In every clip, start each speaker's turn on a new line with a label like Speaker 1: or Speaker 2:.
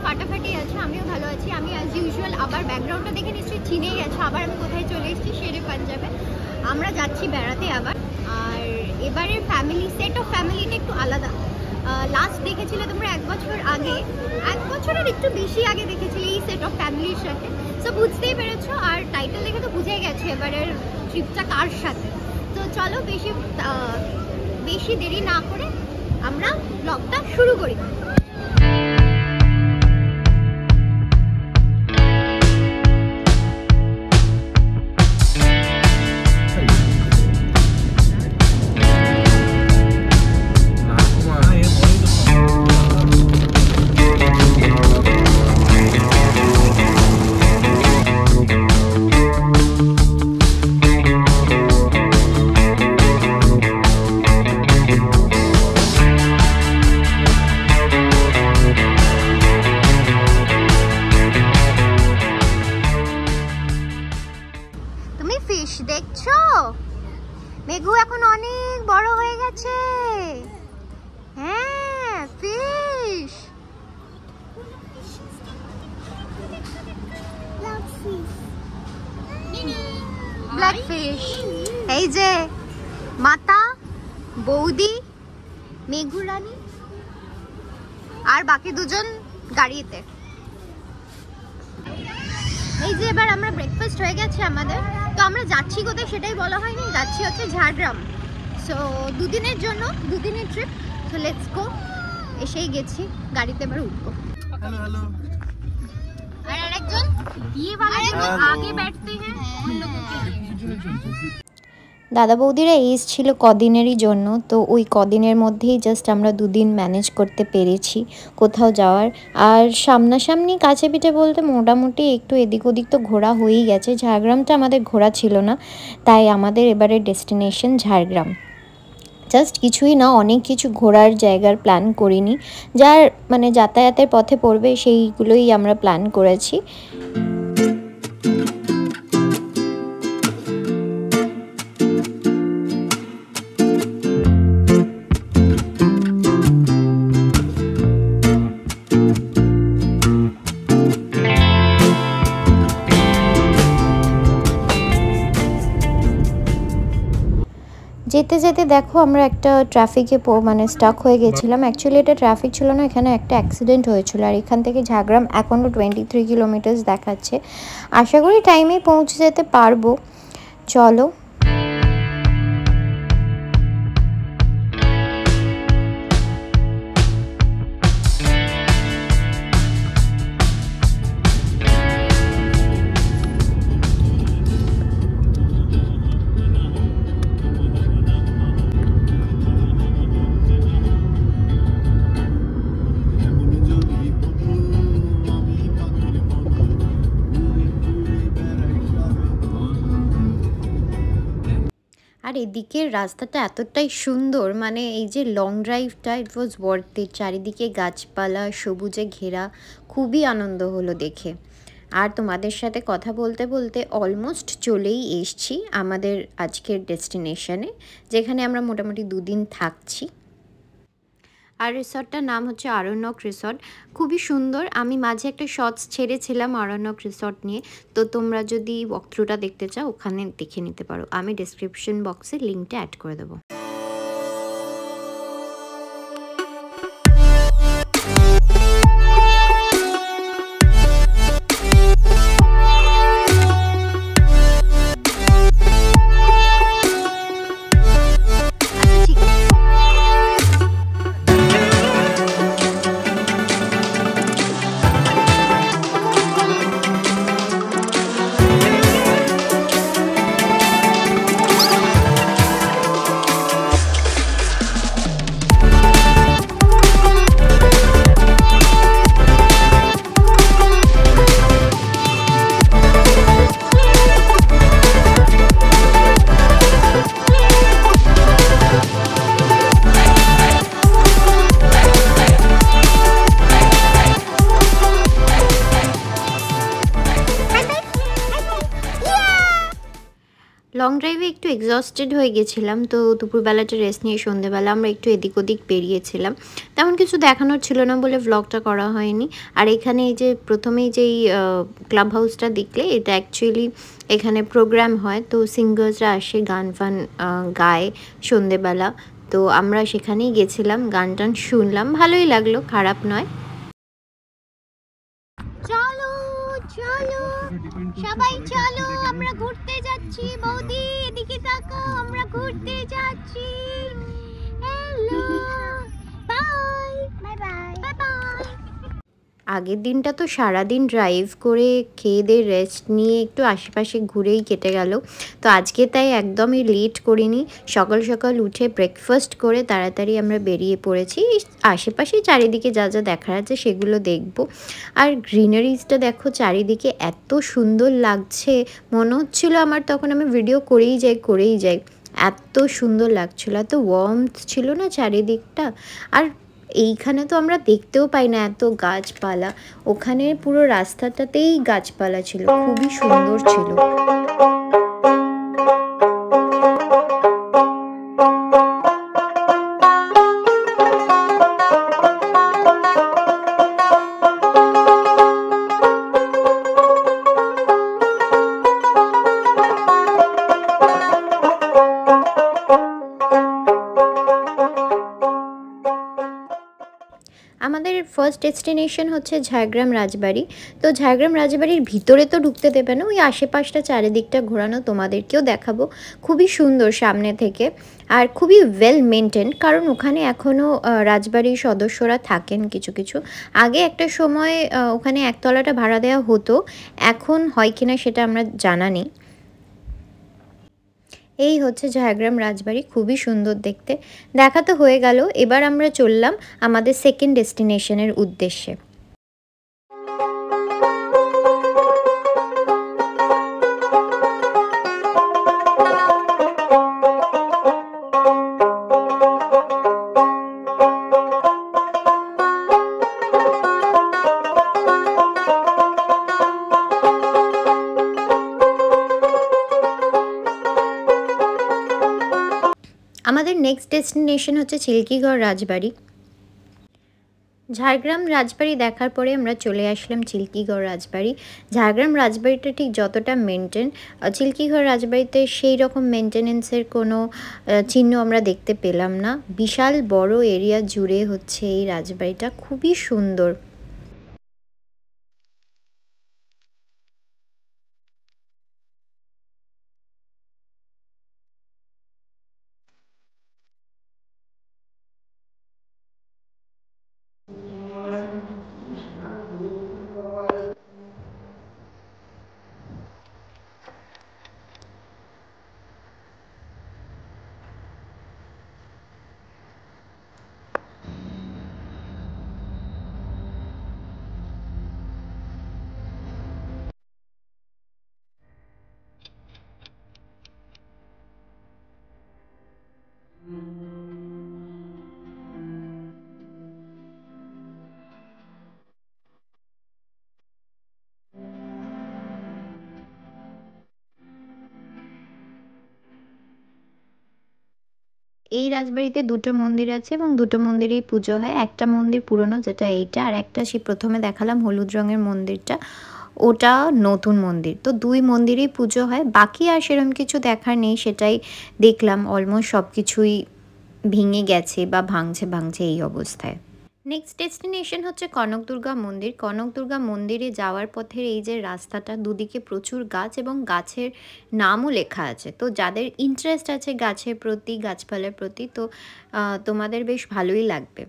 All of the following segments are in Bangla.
Speaker 1: ফাটাফাটি আছে, আমিও ভালো আছি। আমি অ্যাজ ইউজুয়াল আবার ব্যাকগ্রাউন্ডটা দেখে নিশ্চয়ই চিনেই গেছো, আবার আমি কোথায় চলে এসেছি, শেরে পাঞ্জাবে। আমরা যাচ্ছি বেড়াতে আবার। আর এবারের সেট অফ ফ্যামিলিটা একটু আলাদা। লাস্ট দেখেছিলে তোমরা 1 বছর আগে, 1 বছরের একটু বেশি আগে দেখেছিলে এই সেট অফ ফ্যামিলির সাথে। সো বুঝতেই পেরেছো, আর টাইটেল দেখে তো বুঝে গেছো এবারের ট্রিপটা কার সাথে। তো চলো বেশি দেরি না করে আমরা ব্লগটা শুরু করি। ফিশ দেখছো? মেঘু এখন অনেক বড় হয়ে গেছে। হ্যাঁ, ফিশ। Black fish. এই যে মাতা, বৌদি, মেঘু রানী আর বাকি দুজন গাড়িতে। এই যে এবার আমরা ব্রেকফাস্ট হয়ে গেছে আমাদের। তো আমরা যাচ্ছি কোথায় সেটাই বলা হয়নি, যাচ্ছি হচ্ছে ঝাড়গ্রাম। সো দুদিনের জন্য, দুদিনের ট্রিপ। So let's go. এসেই গেছি, গাড়িতে এবার উঠবো। আর আরেকজন আগে बैठते हैं उन लोगों के लिए। দাদা বৌদিরা এসেছিল কদিনেরই জন্য, তো ওই কদিনের মধ্যেই জাস্ট আমরা 2 দিন ম্যানেজ করতে পেরেছি কোথাও যাওয়ার। আর সামনাসামনি কাছে পিঠে বলতে মোটামুটি একটু এদিক ওদিক তো ঘোরা হয়েই গেছে। ঝাড়গ্রামটা আমাদের ঘোরা ছিল না, তাই আমাদের এবারে ডেস্টিনেশন ঝাড়গ্রাম। জাস্ট কিছুই না, অনেক কিছু ঘোরার জায়গার প্ল্যান করিনি, যার মানে যাতায়াতের পথে পড়বে সেইগুলোই আমরা প্ল্যান করেছি। যেতে যেতে দেখো আমরা একটা ট্রাফিকে মানে স্টাক হয়ে গেছিলাম। অ্যাকচুয়ালি এটা ট্রাফিক ছিল না, এখানে একটা অ্যাক্সিডেন্ট হয়েছিল। আর এখান থেকে ঝাড়গ্রাম এখনও 23 কিলোমিটার দেখাচ্ছে। আশা করি টাইমেই পৌঁছে যেতে পারবো। চলো। আর এদিকের রাস্তাটা এতটাই সুন্দর, মানে এই যে long ড্রাইভটা, it was worth it. চারিদিকে গাছপালা, সবুজে ঘেরা, খুবই আনন্দ হলো দেখে। আর তোমাদের সাথে কথা বলতে বলতে অলমোস্ট চলেই এসছি আমাদের আজকের ডেস্টিনেশনে, যেখানে আমরা মোটামুটি 2 দিন থাকছি। আর রিসর্টটার নাম হচ্ছে আরণ্যক রিসর্ট, খুবই সুন্দর। আমি মাঝে একটা শর্টস ছেড়েছিলাম আরণ্যক রিসর্ট নিয়ে, তো তোমরা যদি ওয়াকথ্রুটা দেখতে চাও ওখানে দেখে নিতে পারো। আমি ডেসক্রিপশন বক্সে লিঙ্কটা অ্যাড করে দেবো। লং ড্রাইভে একটু এক্সস্টেড হয়ে গেছিলাম, তো দুপুরবেলাটা রেস্ট নিয়ে সন্ধ্যেবেলা আমরা একটু এদিক ওদিক বেরিয়েছিলাম। তেমন কিছু দেখানোর ছিল না বলে ভ্লগটা করা হয়নি। আর এখানে এই যে প্রথমেই যেই ক্লাব হাউসটা দেখলে, এটা অ্যাকচুয়ালি এখানে প্রোগ্রাম হয়, তো সিঙ্গার্সরা আসে গান ফান গায় সন্ধ্যেবেলা। তো আমরা সেখানেই গেছিলাম, গান টান শুনলাম, ভালোই লাগলো, খারাপ নয়। চলো চলো সবাই চলো, আমরা ঘুরতে যাচ্ছি। বৌদি এদিকে তাকাও, আমরা ঘুরতে যাচ্ছি। Hello, bye bye bye bye bye. আগের দিনটা তো সারাদিন ড্রাইভ করে খেয়ে দিয়ে রেস্ট নিয়ে একটু আশেপাশে ঘুরেই কেটে গেল। তো আজকে তাই একদমই লেট করিনি, সকাল সকাল উঠে ব্রেকফাস্ট করে তাড়াতাড়ি আমরা বেরিয়ে পড়েছি। আশেপাশে চারিদিকে যা যা দেখার আছে সেগুলো দেখব। আর গ্রিনারিজটা দেখো চারিদিকে, এত সুন্দর লাগছে, মনে হচ্ছিল আমার তখন আমি ভিডিও করেই যাই, এত সুন্দর লাগছিল, এত ওয়ার্মথ ছিল না চারিদিকটা। আর এইখানে তো আমরা দেখতেও পাই না এত গাছপালা, ওখানে পুরো রাস্তাটাতেই গাছপালা ছিল, খুবই সুন্দর ছিল। আমাদের ফার্স্ট ডেস্টিনেশন হচ্ছে ঝাড়গ্রাম রাজবাড়ি। তো ঝাড়গ্রাম রাজবাড়ির ভিতরে তো ঢুকতে দেবে না, ওই আশেপাশটা চারিদিকটা ঘোরানো, তোমাদেরকেও দেখাবো। খুবই সুন্দর সামনে থেকে, আর খুবই ওয়েল মেনটেন, কারণ ওখানে এখনও রাজবাড়ির সদস্যরা থাকেন কিছু কিছু। আগে একটা সময় ওখানে একতলাটা ভাড়া দেওয়া হতো, এখন হয় কিনা সেটা আমরা জানা নেই। এই হচ্ছে ঝাড়গ্রাম রাজবাড়ি, খুবই সুন্দর দেখতে। দেখা তো হয়ে গেল, এবার আমরা চললাম আমাদের সেকেন্ড ডেস্টিনেশনের উদ্দেশ্যে। আমাদের নেক্সট ডেস্টিনেশন হচ্ছে চিল্কিগড় রাজবাড়ি। ঝাড়গ্রাম রাজবাড়ি দেখার পরে আমরা চলে আসলাম চিল্কিগড় রাজবাড়ি। ঝাড়গ্রাম রাজবাড়িটা ঠিক যতটা মেনটেন, চিল্কিগড় রাজবাড়িতে সেই রকম মেনটেনেন্সের কোনো চিহ্ন আমরা দেখতে পেলাম না। বিশাল বড় এরিয়া জুড়ে হচ্ছে এই রাজবাড়িটা, খুবই সুন্দর। এই রাজবাড়িতে দুটো মন্দির আছে এবং দুটো মন্দিরেই পুজো হয়। একটা মন্দির পুরনো, যেটা এইটা, আর একটা সেই প্রথমে দেখালাম হলুদ রঙের মন্দিরটা, ওটা নতুন মন্দির। তো দুই মন্দিরেই পুজো হয়, বাকি আর সেরকম কিছু দেখার নেই, সেটাই দেখলাম। অলমোস্ট সব কিছুই ভেঙে গেছে বা ভাঙছে এই অবস্থায়। নেক্সট ডেস্টিনেশন হচ্ছে কনকদুর্গা মন্দির। কনকদুর্গা মন্দিরে যাওয়ার পথের এই যে রাস্তাটা, দুদিকে প্রচুর গাছ এবং গাছের নামও লেখা আছে। তো যাদের ইন্টারেস্ট আছে গাছের প্রতি, গাছপালার প্রতি, তো তোমাদের বেশ ভালোই লাগবে।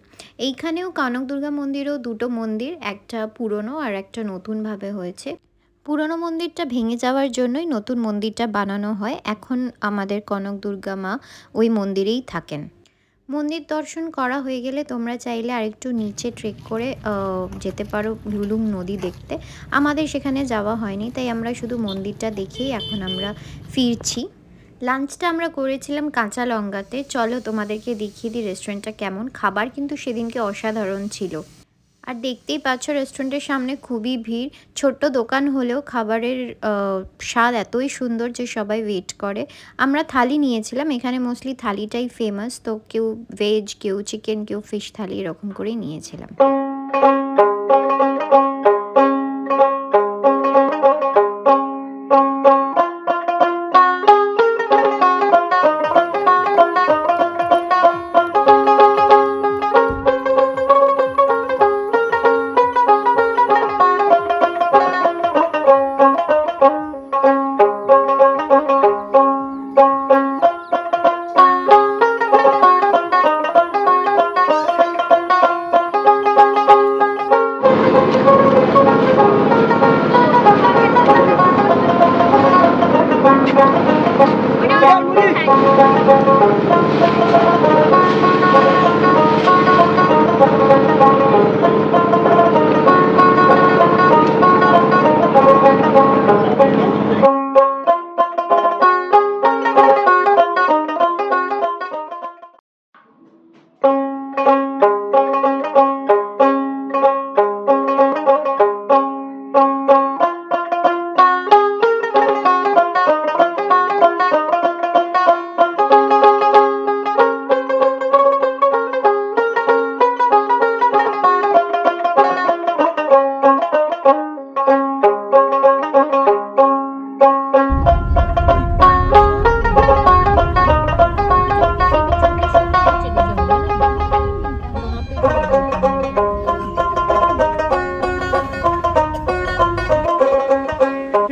Speaker 1: এইখানেও কনকদুর্গা মন্দিরেও দুটো মন্দির, একটা পুরনো আর একটা নতুনভাবে হয়েছে। পুরনো মন্দিরটা ভেঙে যাওয়ার জন্যই নতুন মন্দিরটা বানানো হয়। এখন আমাদের কনকদুর্গা মা ওই মন্দিরেই থাকেন। মন্দির দর্শন করা হয়ে গেলে তোমরা চাইলে আরেকটু নিচে ট্রেক করে যেতে পারো লুলুং নদী দেখতে। আমাদের সেখানে যাওয়া হয়নি, তাই আমরা শুধু মন্দিরটা দেখেই এখন আমরা ফিরছি। লাঞ্চটা আমরা করেছিলাম কাঁচা লঙ্কাতে। চলো তোমাদেরকে দেখিয়ে দিই রেস্টুরেন্টটা কেমন। খাবার কিন্তু সেদিনকে অসাধারণ ছিল। আর দেখতেই পাচ্ছ রেস্টুরেন্টের সামনে খুবই ভিড়। ছোট্ট দোকান হলেও খাবারের স্বাদ এতই সুন্দর যে সবাই ওয়েট করে। আমরা থালি নিয়েছিলাম, এখানে মোস্টলি থালিটাই ফেমাস, তো কেউ ভেজ, কেউ চিকেন, কেউ ফিশ থালি এরকম করেই নিয়েছিলাম।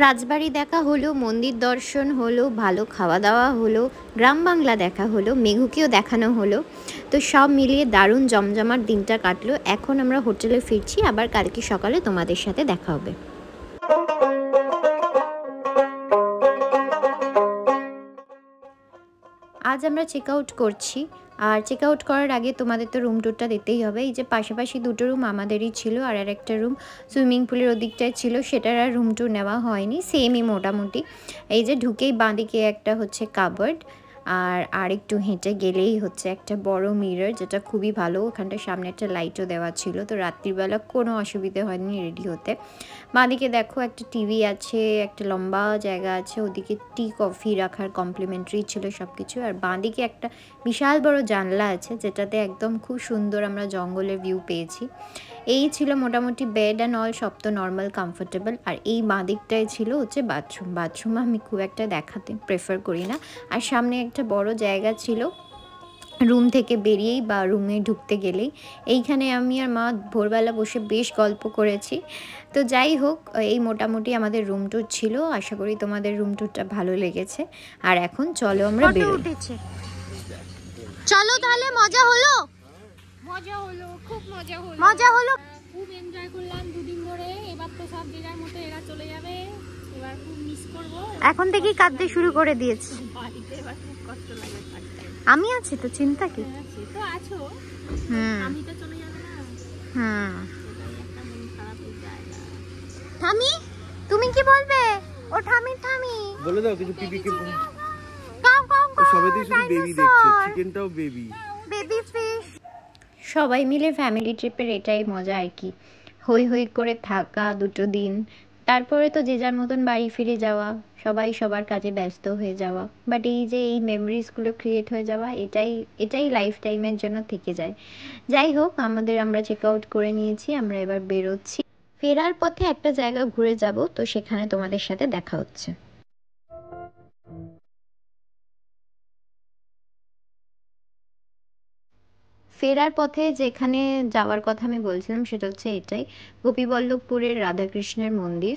Speaker 1: রাজবাড়ি দেখা হলো, মন্দির দর্শন হলো, ভালো খাওয়া দাওয়া হলো, গ্রাম বাংলা দেখা হলো, মেঘুকেও দেখানো হলো। তো সব মিলিয়ে দারুণ জমজমাট দিনটা কাটলো। এখন আমরা হোটেলে ফিরছি, আবার কালকে সকালে তোমাদের সাথে দেখা হবে। আজ আমরা চেক আউট করছি, আর চেক আউট করার আগে তোমাদের তো রুম ট্যুরটা দিতেই হবে। এই যে পাশাপাশি দুটো রুম আমাদেরই ছিল, আর একটা রুম সুইমিং পুলের ওদিকটায় ছিল, সেটার আর রুম ট্যুর নেওয়া হয়নি, সেমই মোটামুটি। এই যে ঢুকেই বাঁদিকে একটা হচ্ছে কাবার্ড, আর একটু হেঁটে গেলেই হচ্ছে একটা বড় মিরর, যেটা খুবই ভালো। ওখানটার সামনে একটা লাইটও দেওয়া ছিল, তো রাত্রিবেলা কোনো অসুবিধে হয়নি রেডি হতে। বাঁদিকে দেখো একটা টিভি আছে, একটা লম্বা জায়গা আছে, ওদিকে টি কফি রাখার কমপ্লিমেন্টারি ছিল সব কিছু। আর বাঁদিকে একটা বিশাল বড় জানলা আছে, যেটাতে একদম খুব সুন্দর আমরা জঙ্গলের ভিউ পেয়েছি। এই ছিল মোটামুটি বেড অ্যান্ড অল, সব তো নর্মাল কমফোর্টেবল। আর এই বাঁদিকটায় ছিল হচ্ছে বাথরুম। বাথরুম আমি খুব একটা দেখাতে প্রেফার করি না। আর সামনে একটা বড় জায়গা ছিল রুম থেকে বেরিয়েই বা রুমে ঢুকতে গেলেই। এইখানে আমি আর মা ভোরবেলা বসে বেশ গল্প করেছি। তো যাই হোক, এই মোটামুটি আমাদের রুম ট্যুর ছিল। আশা করি তোমাদের রুম ট্যুরটা ভালো লেগেছে। আর এখন চলো আমরা বেরোই। চলো তাহলে, মজা হলো?
Speaker 2: মজা হলো, খুব মজা হলো।
Speaker 1: মজা হলো,
Speaker 2: খুব এনজয় করলাম দুদিন ধরে। এবার তো সব যে যার মতো এরা চলে যাবে, এবার খুব মিস করব।
Speaker 1: এখন থেকেই কাঁদতে শুরু করে দিয়েছি।
Speaker 2: বাড়িতে এবার খুব কষ্ট লাগে থাকতে।
Speaker 1: আমি আছি তো, চিন্তা কি?
Speaker 2: সে তো আছো, আমি তো চলে যাবে না। এটাই একটা মন খারাপের জায়গা।
Speaker 1: ঠামি, তুমি কি বলবে? ও ঠামি, ঠামি
Speaker 3: বলে দাও কিছু। পিপি কে
Speaker 1: কাউ কাউ কাউ,
Speaker 3: সবাইতেই শুধু বেবি দেখছে, চিকেনটাও বেবি,
Speaker 1: বেবি ফিশ। সবাই মিলে ফ্যামিলি ট্রিপের এটাই মজা আর কি, হই হই করে থাকা দুটো দিন, তারপরে তো যে যার মতন বাড়ি ফিরে যাওয়া, সবাই সবার কাজে ব্যস্ত হয়ে যাওয়া। বাট এই যে এই মেমোরিজগুলো ক্রিয়েট হয়ে যাওয়া, এটাই এটাই লাইফ টাইমের জন্য থেকে যায়। যাই হোক, আমরা চেক আউট করে নিয়েছি, আমরা এবার বেরোচ্ছি। ফেরার পথে একটা জায়গা ঘুরে যাব, তো সেখানে তোমাদের সাথে দেখা হচ্ছে। ফেরার পথে যেখানে যাওয়ার কথা আমি বলছিলাম, সেটা হচ্ছে এটাই, গোপীবল্লভপুরের রাধাকৃষ্ণের মন্দির।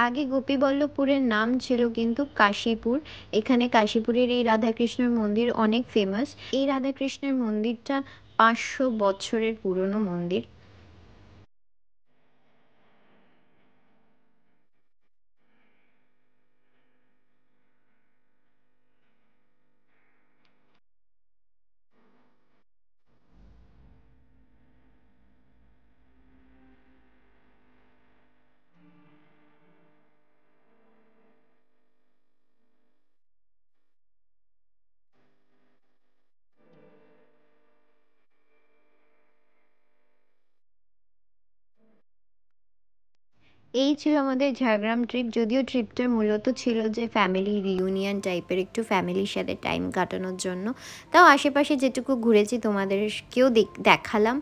Speaker 1: আগে গোপীবল্লভপুরের নাম ছিল কিন্তু কাশীপুর। এখানে কাশীপুরের এই রাধাকৃষ্ণের মন্দির অনেক ফেমাস। এই রাধাকৃষ্ণের মন্দিরটা 500 বছরের পুরনো মন্দির। এই ছিল আমাদের ঝাড়গ্রাম ট্রিপ। যদিও ট্রিপটা মূলত ছিল যে ফ্যামিলি রিউনিয়ন টাইপের, একটু ফ্যামিলির সাথে টাইম কাটানোর জন্য। তাও আশেপাশে যেটুকু ঘুরেছি তোমাদেরকেও দেখালাম।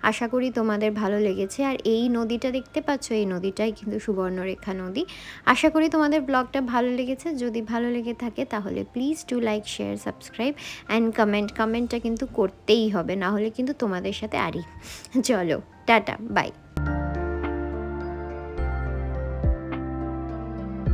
Speaker 1: আশা করি তোমাদের ভালো লেগেছে। আর এই নদীটা দেখতে পাচ্ছ, এই নদীটাই কিন্তু সুবর্ণরেখা নদী। আশা করি তোমাদের ব্লগটা ভালো লেগেছে। যদি ভালো লেগে থাকে তাহলে please to like, share, subscribe and কমেন্টটা কিন্তু করতেই হবে, না হলে কিন্তু তোমাদের সাথে আরই। চলো টাটা, বাই।